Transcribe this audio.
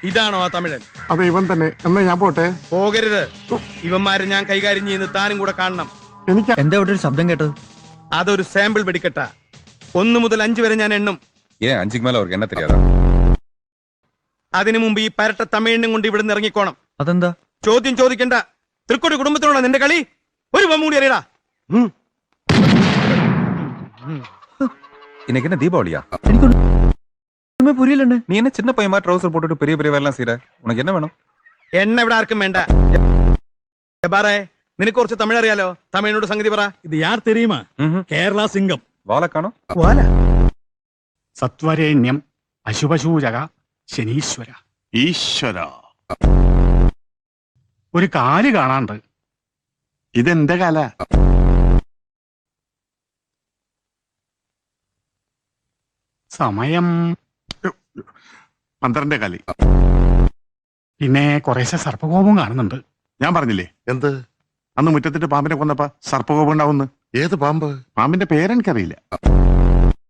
ഇതാണോ ആ തമിഴൻ? അതെ, ഇവൻ തന്നെ. എന്നാ ഞാൻ പോട്ടെ. പോകരുത്. ഇവന്മാരെ ഞാൻ കൈകാര്യം ചെയ്യുന്ന താനും കൂടെ കാണണം. എനിക്ക് എന്താ ഇവിടെ ഒരു ശബ്ദം കേട്ടത്? അതൊരു സാമ്പിൾ വെടിക്കെട്ട. 1 മുതൽ 5 വരെ ഞാൻ എണ്ണും. ஏன் 5க்கு மேல அவருக்கு என்ன தெரியாதா? അതിനു മുമ്പ് ഈ പരട്ട തമിഴിനും കൊണ്ട് ഇവിടുന്ന് ഇറങ്ങിക്കോണം. അതെന്താ? ചോദ്യം ചോദിക്കണ്ട. തൃക്കൊടി കുടുംബത്തിനോടാ നിന്റെ കളി. ഒരു ബമ്മൂടി അറിയടാ. இன்னைக்கு என்ன தீபாவளியா? എനിക്കൊന്നും പുരിയില്ലണ്ണേ. நீ என்ன சின்ன பையன் மாதிரி ட்ரவுசர் போட்டுட்டு பெரிய பெரிய வேலைலாம் செய்யற? உனக்கு என்ன வேணும்? എണ്ണ ഇവിടെ ആർക്കും വേണ്ട. ജബാറേ, നിനക്ക് കുറച്ച് തമിഴ് അറിയാലോ. തമിഴിനോട് സംഗതി പറ. இது யார் தெரியுமா? കേരള സിംഗം. வாழை காணோம். സത്വരേണ്യം അശുഭശൂചക ശനീശ്വര. ഈശ്വര, ഒരു കാല് കാണാണ്ട്. ഇതെന്റെ കല. സമയം 12 കാലി. പിന്നെ കുറേശ്ശെ സർപ്പകോപം കാണുന്നുണ്ട്. ഞാൻ പറഞ്ഞില്ലേ എന്ത്? അന്ന് മുറ്റത്തിട്ട് പാമ്പിനെ കൊന്നപ്പ സർപ്പകോപം ഉണ്ടാവുന്നു. ഏത് പാമ്പ്? പാമ്പിന്റെ പേരെനിക്കറിയില്ല.